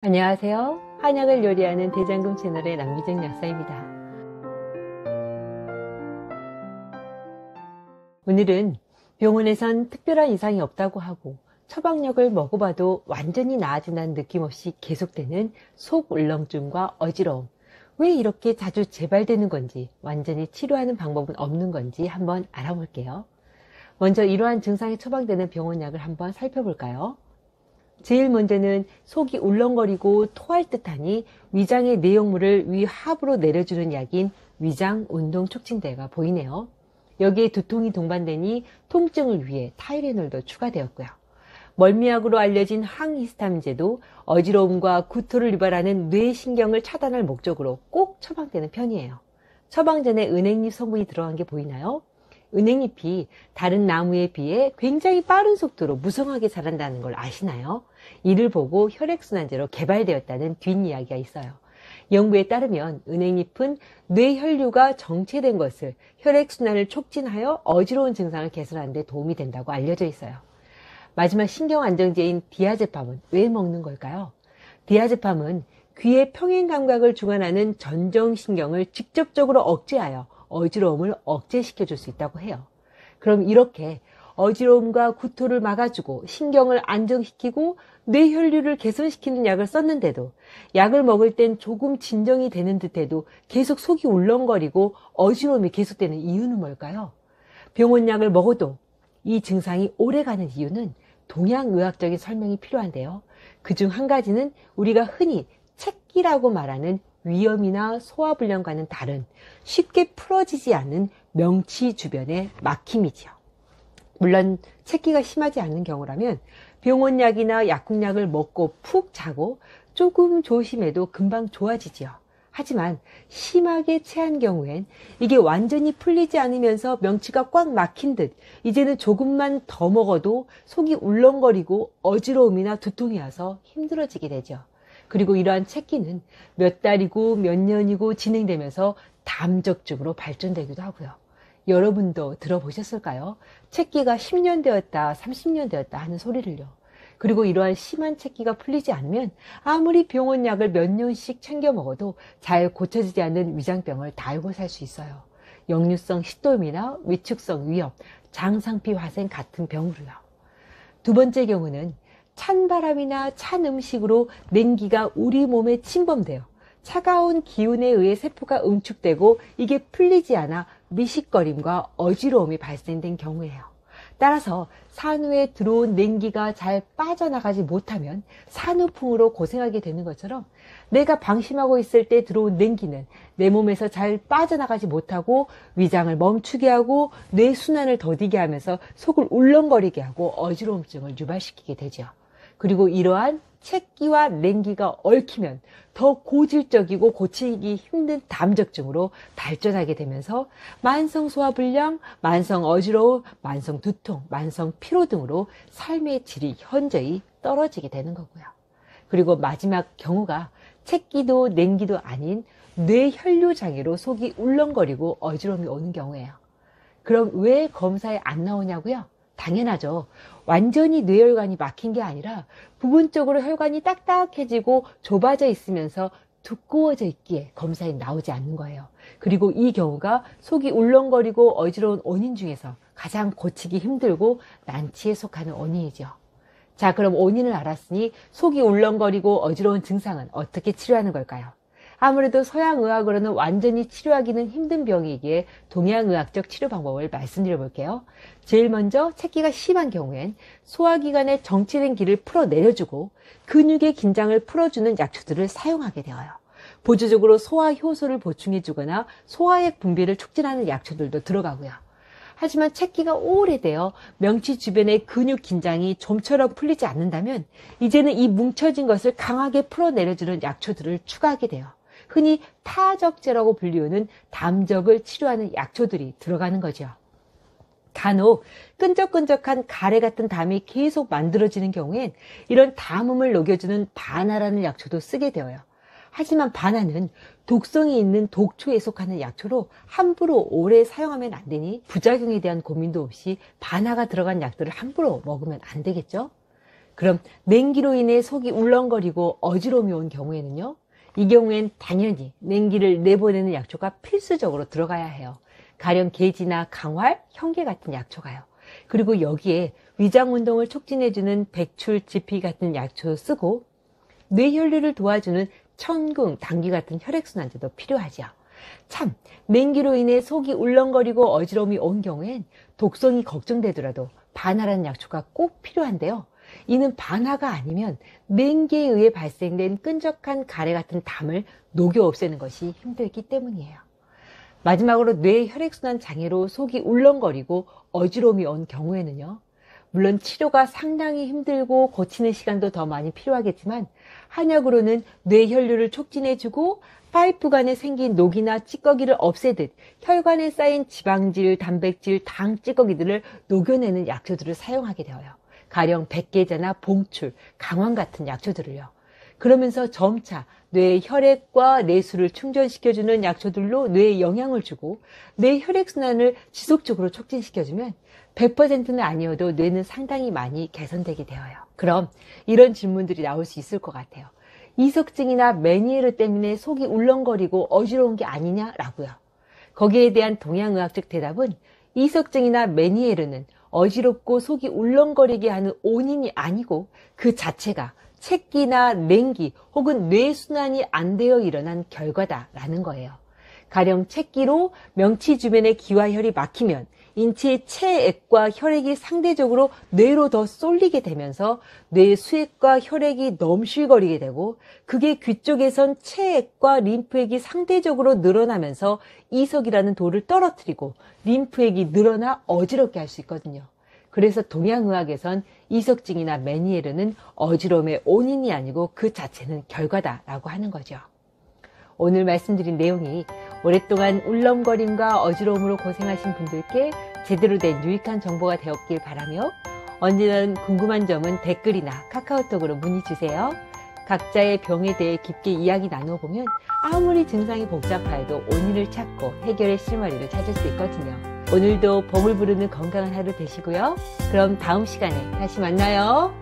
안녕하세요. 한약을 요리하는 대장금 채널의 남기정 약사입니다. 오늘은 병원에선 특별한 이상이 없다고 하고 처방약을 먹어봐도 완전히 나아진다는 느낌 없이 계속되는 속 울렁증과 어지러움, 왜 이렇게 자주 재발되는 건지, 완전히 치료하는 방법은 없는 건지 한번 알아볼게요. 먼저 이러한 증상에 처방되는 병원약을 한번 살펴볼까요? 제일 먼저는 속이 울렁거리고 토할 듯하니 위장의 내용물을 위 하부로 내려주는 약인 위장운동촉진제가 보이네요. 여기에 두통이 동반되니 통증을 위해 타이레놀도 추가되었고요. 멀미약으로 알려진 항히스타민제도 어지러움과 구토를 유발하는 뇌신경을 차단할 목적으로 꼭 처방되는 편이에요. 처방 전에 은행잎 성분이 들어간 게 보이나요? 은행잎이 다른 나무에 비해 굉장히 빠른 속도로 무성하게 자란다는 걸 아시나요? 이를 보고 혈액순환제로 개발되었다는 뒷이야기가 있어요. 연구에 따르면 은행잎은 뇌혈류가 정체된 것을 혈액순환을 촉진하여 어지러운 증상을 개선하는 데 도움이 된다고 알려져 있어요. 마지막 신경안정제인 디아제팜은 왜 먹는 걸까요? 디아제팜은 귀의 평행감각을 주관하는 전정신경을 직접적으로 억제하여 어지러움을 억제시켜 줄 수 있다고 해요. 그럼 이렇게 어지러움과 구토를 막아주고 신경을 안정시키고 뇌혈류를 개선시키는 약을 썼는데도 약을 먹을 땐 조금 진정이 되는 듯해도 계속 속이 울렁거리고 어지러움이 계속되는 이유는 뭘까요? 병원약을 먹어도 이 증상이 오래가는 이유는 동양의학적인 설명이 필요한데요. 그중 한 가지는 우리가 흔히 책기라고 말하는 위염이나 소화불량과는 다른 쉽게 풀어지지 않는 명치 주변의 막힘이지요. 물론 책기가 심하지 않은 경우라면 병원약이나 약국약을 먹고 푹 자고 조금 조심해도 금방 좋아지지요. 하지만 심하게 체한 경우엔 이게 완전히 풀리지 않으면서 명치가 꽉 막힌 듯 이제는 조금만 더 먹어도 속이 울렁거리고 어지러움이나 두통이 와서 힘들어지게 되죠. 그리고 이러한 책기는 몇 달이고 몇 년이고 진행되면서 담적증으로 발전되기도 하고요. 여러분도 들어보셨을까요? 책기가 10년 되었다, 30년 되었다 하는 소리를요. 그리고 이러한 심한 책기가 풀리지 않으면 아무리 병원약을 몇 년씩 챙겨 먹어도 잘 고쳐지지 않는 위장병을 달고 살 수 있어요. 역류성 식도염이나 위축성 위염, 장상피 화생 같은 병으로요. 두 번째 경우는 찬 바람이나 찬 음식으로 냉기가 우리 몸에 침범돼요. 차가운 기운에 의해 세포가 응축되고 이게 풀리지 않아 미식거림과 어지러움이 발생된 경우예요. 따라서 산후에 들어온 냉기가 잘 빠져나가지 못하면 산후풍으로 고생하게 되는 것처럼 내가 방심하고 있을 때 들어온 냉기는 내 몸에서 잘 빠져나가지 못하고 위장을 멈추게 하고 뇌순환을 더디게 하면서 속을 울렁거리게 하고 어지러움증을 유발시키게 되죠. 그리고 이러한 책기와 냉기가 얽히면 더 고질적이고 고치기 힘든 담적증으로 발전하게 되면서 만성 소화불량, 만성 어지러움, 만성 두통, 만성 피로 등으로 삶의 질이 현저히 떨어지게 되는 거고요. 그리고 마지막 경우가 책기도 냉기도 아닌 뇌혈류 장애로 속이 울렁거리고 어지러움이 오는 경우예요. 그럼 왜 검사에 안 나오냐고요? 당연하죠. 완전히 뇌혈관이 막힌 게 아니라 부분적으로 혈관이 딱딱해지고 좁아져 있으면서 두꺼워져 있기에 검사에 나오지 않는 거예요. 그리고 이 경우가 속이 울렁거리고 어지러운 원인 중에서 가장 고치기 힘들고 난치에 속하는 원인이죠. 자, 그럼 원인을 알았으니 속이 울렁거리고 어지러운 증상은 어떻게 치료하는 걸까요? 아무래도 서양의학으로는 완전히 치료하기는 힘든 병이기에 동양의학적 치료 방법을 말씀드려 볼게요. 제일 먼저 책기가 심한 경우엔 소화기관의 정체된 기를 풀어내려주고 근육의 긴장을 풀어주는 약초들을 사용하게 되어요. 보조적으로 소화효소를 보충해주거나 소화액 분비를 촉진하는 약초들도 들어가고요. 하지만 책기가 오래되어 명치 주변의 근육 긴장이 좀처럼 풀리지 않는다면 이제는 이 뭉쳐진 것을 강하게 풀어내려주는 약초들을 추가하게 돼요. 흔히 타적제라고 불리우는 담적을 치료하는 약초들이 들어가는 거죠. 간혹 끈적끈적한 가래 같은 담이 계속 만들어지는 경우엔 이런 담음을 녹여주는 바나라는 약초도 쓰게 되어요. 하지만 바나는 독성이 있는 독초에 속하는 약초로 함부로 오래 사용하면 안 되니 부작용에 대한 고민도 없이 바나가 들어간 약들을 함부로 먹으면 안 되겠죠? 그럼 냉기로 인해 속이 울렁거리고 어지러움이 온 경우에는요, 이 경우엔 당연히 냉기를 내보내는 약초가 필수적으로 들어가야 해요. 가령 계지나 강활, 현계 같은 약초가요. 그리고 여기에 위장 운동을 촉진해주는 백출, 지피 같은 약초 쓰고 뇌혈류를 도와주는 천궁, 당귀 같은 혈액순환제도 필요하죠. 참, 냉기로 인해 속이 울렁거리고 어지러움이 온 경우엔 독성이 걱정되더라도 반하라는 약초가 꼭 필요한데요. 이는 반하가 아니면 냉기에 의해 발생된 끈적한 가래 같은 담을 녹여 없애는 것이 힘들기 때문이에요. 마지막으로 뇌 혈액순환 장애로 속이 울렁거리고 어지러움이 온 경우에는요, 물론 치료가 상당히 힘들고 고치는 시간도 더 많이 필요하겠지만 한약으로는 뇌혈류를 촉진해주고 파이프관에 생긴 녹이나 찌꺼기를 없애듯 혈관에 쌓인 지방질, 단백질, 당 찌꺼기들을 녹여내는 약초들을 사용하게 되어요. 가령 백계자나 봉출, 강황 같은 약초들을요. 그러면서 점차 뇌의 혈액과 내수를 충전시켜주는 약초들로 뇌에 영향을 주고 뇌 혈액순환을 지속적으로 촉진시켜주면 100%는 아니어도 뇌는 상당히 많이 개선되게 되어요. 그럼 이런 질문들이 나올 수 있을 것 같아요. 이석증이나 메니에르 때문에 속이 울렁거리고 어지러운 게 아니냐라고요. 거기에 대한 동양의학적 대답은 이석증이나 메니에르는 어지럽고 속이 울렁거리게 하는 원인이 아니고 그 자체가 체기나 냉기 혹은 뇌순환이 안 되어 일어난 결과다라는 거예요. 가령 체기로 명치 주변의 기와 혈이 막히면 인체의 체액과 혈액이 상대적으로 뇌로 더 쏠리게 되면서 뇌의 수액과 혈액이 넘실거리게 되고 그게 귀 쪽에선 체액과 림프액이 상대적으로 늘어나면서 이석이라는 돌을 떨어뜨리고 림프액이 늘어나 어지럽게 할 수 있거든요. 그래서 동양의학에선 이석증이나 메니에르는 어지러움의 원인이 아니고 그 자체는 결과다라고 하는 거죠. 오늘 말씀드린 내용이 오랫동안 울렁거림과 어지러움으로 고생하신 분들께 제대로 된 유익한 정보가 되었길 바라며 언제든 궁금한 점은 댓글이나 카카오톡으로 문의 주세요. 각자의 병에 대해 깊게 이야기 나눠보면 아무리 증상이 복잡하여도 원인을 찾고 해결의 실마리를 찾을 수 있거든요. 오늘도 봄을 부르는 건강한 하루 되시고요. 그럼 다음 시간에 다시 만나요.